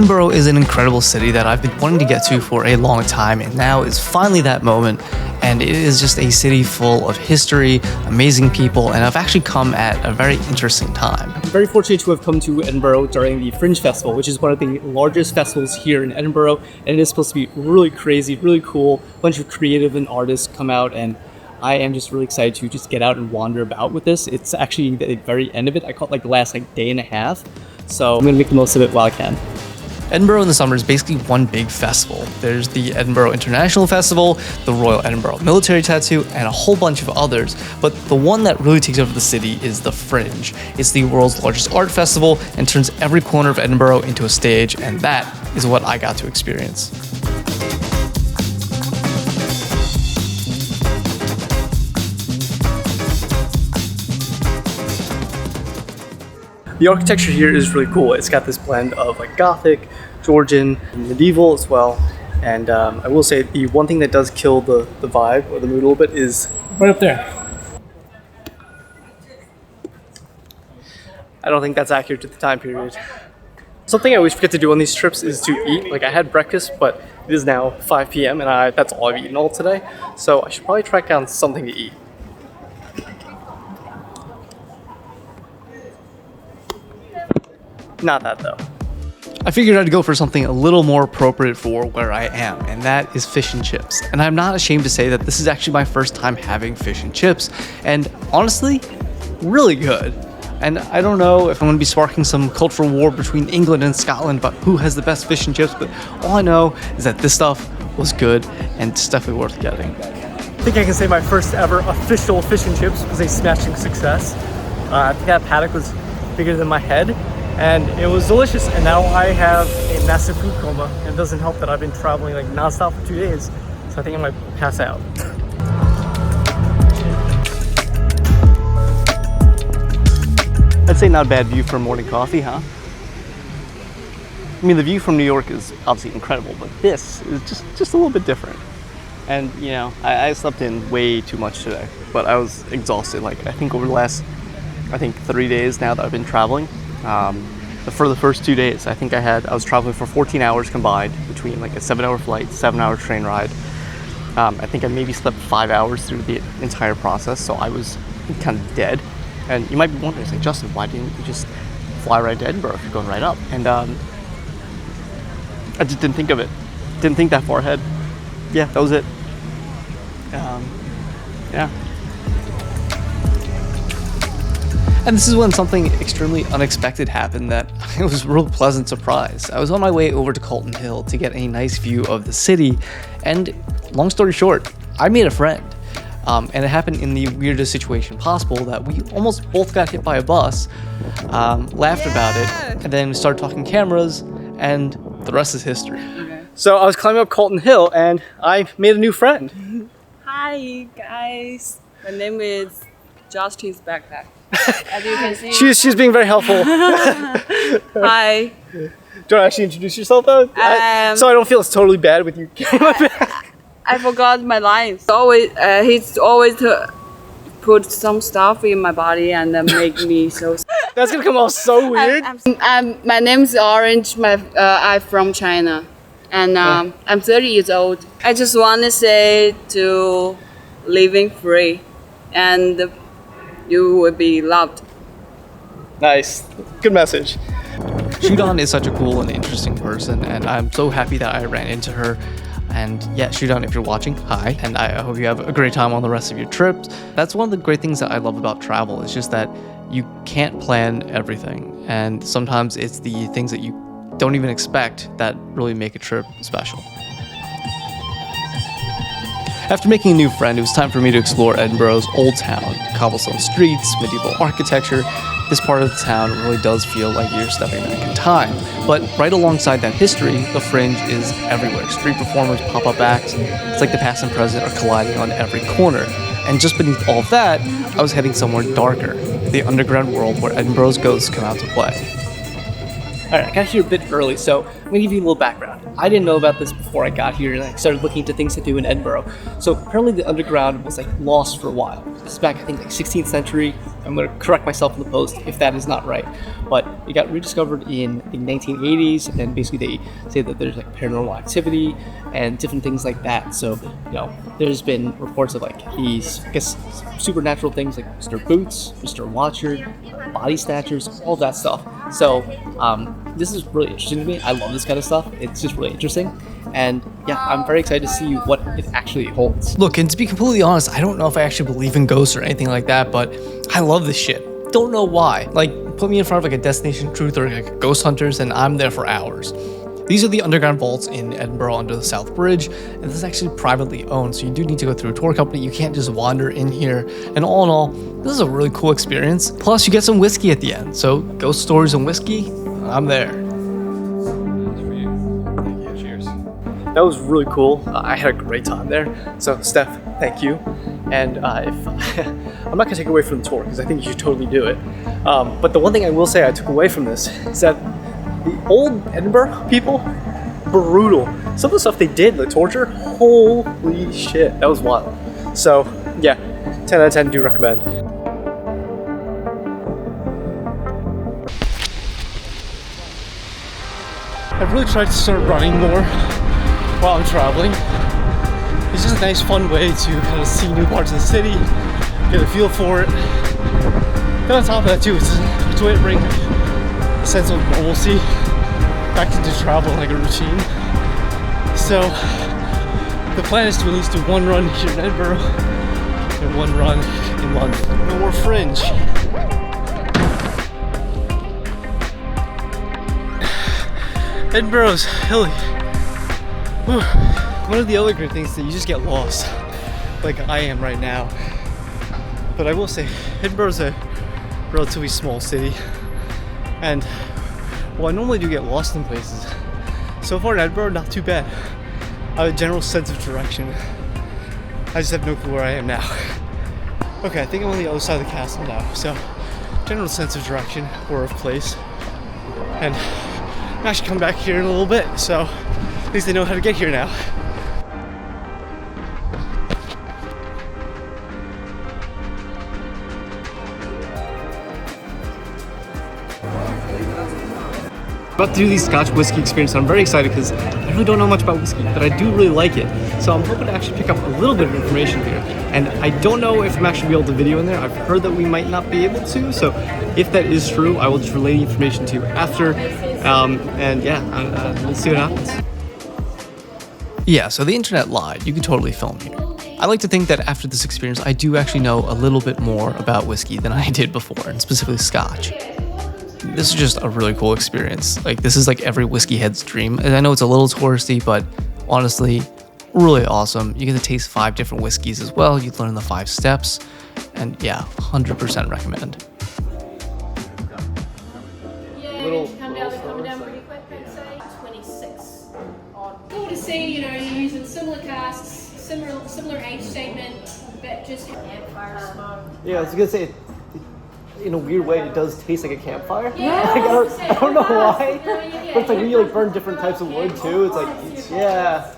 Edinburgh is an incredible city that I've been wanting to get to for a long time, and now is finally that moment. And it is just a city full of history, amazing people, and I've actually come at a very interesting time. I'm very fortunate to have come to Edinburgh during the Fringe Festival, which is one of the largest festivals here in Edinburgh, and it is supposed to be really crazy, really cool. A bunch of creative and artists come out, and I am just really excited to just get out and wander about with this. It's actually the very end of it. I call it like the last day and a half, so I'm gonna make the most of it while I can. Edinburgh in the summer is basically one big festival. There's the Edinburgh International Festival, the Royal Edinburgh Military Tattoo, and a whole bunch of others. But the one that really takes over the city is the Fringe. It's the world's largest art festival and turns every corner of Edinburgh into a stage, and that is what I got to experience. The architecture here is really cool. It's got this blend of like Gothic, Georgian, and medieval as well. And I will say the one thing that does kill the vibe or the mood a little bit is right up there. I don't think that's accurate to the time period. Something I always forget to do on these trips is to eat. Like I had breakfast, but it is now 5 p.m. and that's all I've eaten all today. So I should probably track down something to eat. Not that though. I figured I'd go for something a little more appropriate for where I am, and that is fish and chips. And I'm not ashamed to say that this is actually my first time having fish and chips, and honestly, really good. And I don't know if I'm going to be sparking some cultural war between England and Scotland about who has the best fish and chips, but all I know is that this stuff was good, and it's definitely worth getting. I think I can say my first ever official fish and chips was a smashing success. I think that paddock was bigger than my head. And it was delicious, and now I have a massive food coma, and it doesn't help that I've been traveling like nonstop for 2 days, so I think I might pass out. I'd say not a bad view for morning coffee, huh? I mean, the view from New York is obviously incredible, but this is just a little bit different. And, you know, I slept in way too much today, but I was exhausted. Like, I think over the last, 3 days now that I've been traveling, for the first 2 days, I was traveling for 14 hours combined between like a 7-hour flight, 7-hour train ride. I think I maybe slept 5 hours through the entire process, so I was kind of dead. And you might be wondering, like, Justin, why didn't you just fly right to Edinburgh if you're going right up? And I just didn't think of it. Didn't think that far ahead. Yeah, that was it. Yeah. And this is when something extremely unexpected happened that it was a real pleasant surprise. I was on my way over to Calton Hill to get a nice view of the city, and long story short, I made a friend. And it happened in the weirdest situation possible that we almost both got hit by a bus, laughed about it, and then started talking cameras, and the rest is history. Okay. So I was climbing up Calton Hill, and I made a new friend. Hi guys, my name is Justin's backpack. As you can see, she's being very helpful. Hi. Do you want to actually introduce yourself though? So I don't feel it's totally bad with you carrying my bag. I forgot my lines. He's always to put some stuff in my body and make me so. That's gonna come off so weird. My name is Orange. I'm from China, and I'm 30 years old. I just want to say to living free, and you will be loved. Nice. Good message. Shudan is such a cool and interesting person, and I'm so happy that I ran into her. And yeah, Shudan, if you're watching, hi. And I hope you have a great time on the rest of your trips. That's one of the great things that I love about travel. It's just that you can't plan everything. And sometimes it's the things that you don't even expect that really make a trip special. After making a new friend, it was time for me to explore Edinburgh's Old Town. Cobblestone streets, medieval architecture. This part of the town really does feel like you're stepping back in time. But right alongside that history, the Fringe is everywhere. Street performers, pop-up acts. It's like the past and present are colliding on every corner. And just beneath all of that, I was heading somewhere darker, the underground world where Edinburgh's ghosts come out to play. Alright, I got here a bit early, so I'm gonna give you a little background. I didn't know about this before I got here and I started looking into things to do in Edinburgh. So apparently the underground was like lost for a while. This is back, I think, like 16th century. I'm gonna correct myself in the post if that is not right. But it got rediscovered in the 1980s, and then basically they say that there's like paranormal activity and different things like that. So, you know, there's been reports of like these, I guess, supernatural things like Mr. Boots, Mr. Watcher, body snatchers, all that stuff. So, this is really interesting to me. I love this kind of stuff. It's just really interesting. And yeah, I'm very excited to see what it actually holds. Look, and to be completely honest, I don't know if I actually believe in ghosts or anything like that, but I love this shit. Don't know why. Like, put me in front of like a Destination Truth or like Ghost Hunters and I'm there for hours. These are the underground vaults in Edinburgh under the South Bridge, and this is actually privately owned, so you do need to go through a tour company. You can't just wander in here, and all in all, this is a really cool experience. Plus, you get some whiskey at the end, so ghost stories and whiskey, I'm there. That was really cool. I had a great time there. So, Steph, thank you. And if I'm not gonna take away from the tour because I think you should totally do it. But the one thing I will say I took away from this is that the old Edinburgh people, brutal. Some of the stuff they did, the torture, holy shit, that was wild. So, yeah, 10 out of 10 do recommend. I've really tried to start running more while I'm traveling. It's just a nice, fun way to kind of see new parts of the city, get a feel for it. And on top of that too, it's a way to bring a sense of normalcy back into travel, like a routine. So the plan is to at least do one run here in Edinburgh and one run in London. No more Fringe. Edinburgh's hilly. Whew. One of the other great things is that you just get lost, like I am right now. But I will say, Edinburgh's a relatively small city, and well, I normally do get lost in places. So far in Edinburgh, not too bad. I have a general sense of direction. I just have no clue where I am now. Okay, I think I'm on the other side of the castle now, so general sense of direction or of place. And I'm actually coming back here in a little bit, so at least I know how to get here now. About to do the Scotch whiskey experience. I'm very excited because I really don't know much about whiskey, but I do really like it. So I'm hoping to actually pick up a little bit of information here. And I don't know if I'm actually be able to video in there. I've heard that we might not be able to. So if that is true, I will just relay the information to you after. And yeah, let's see what happens. Yeah, so the internet lied. You can totally film here. I like to think that after this experience, I do actually know a little bit more about whiskey than I did before, and specifically Scotch. This is just a really cool experience. Like, this is like every whiskey head's dream. And I know it's a little touristy, but honestly, really awesome. You get to taste 5 different whiskeys as well. You learn the 5 steps. And yeah, 100% recommend. Yeah, little, come down pretty quick, I'd say. 26. Cool to see, you know, you're using similar casks, similar age statement, but just campfire smoke. Yeah, I was gonna say, in a weird way, it does taste like a campfire. Yeah, Like, I don't know why, but it's like when you like burn different types of wood too. It's like, yeah.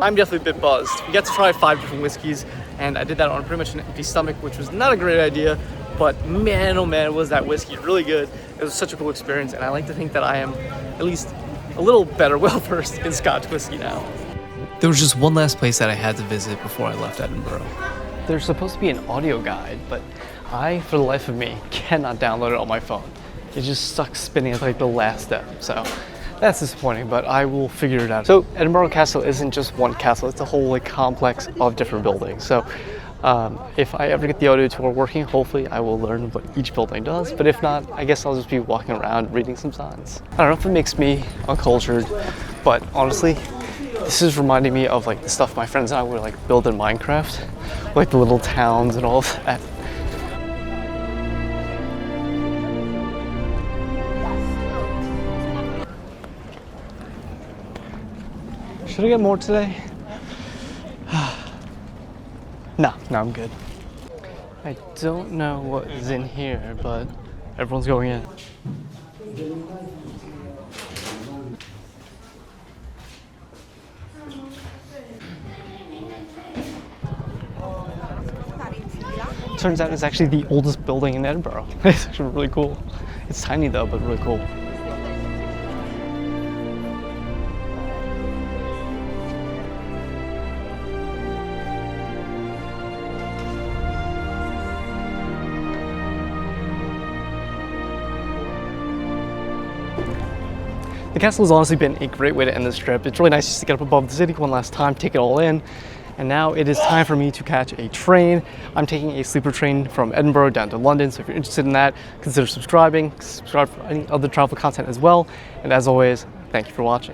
I'm definitely a bit buzzed. We got to try 5 different whiskeys, and I did that on pretty much an empty stomach, which was not a great idea. But man, oh man, was that whiskey really good. It was such a cool experience, and I like to think that I am at least a little better well-versed in Scotch whiskey now. There was just one last place that I had to visit before I left Edinburgh. There's supposed to be an audio guide, but I, for the life of me, cannot download it on my phone. It's just stuck spinning at like the last step, so that's disappointing, but I will figure it out. So Edinburgh Castle isn't just one castle, it's a whole like complex of different buildings. So if I ever get the audio tour working, hopefully I will learn what each building does, but if not, I guess I'll just be walking around reading some signs. I don't know if it makes me uncultured, but honestly, this is reminding me of like the stuff my friends and I would like build in Minecraft, like the little towns and all of that. Should I get more today? No, I'm good. I don't know what is in here, but everyone's going in. turns out it's actually the oldest building in Edinburgh. It's actually really cool. It's tiny though, but really cool. The castle has honestly been a great way to end this trip. It's really nice just to get up above the city one last time, take it all in. And now it is time for me to catch a train. I'm taking a sleeper train from Edinburgh down to London, so if you're interested in that, consider subscribing. Subscribe for any other travel content as well. And as always, thank you for watching.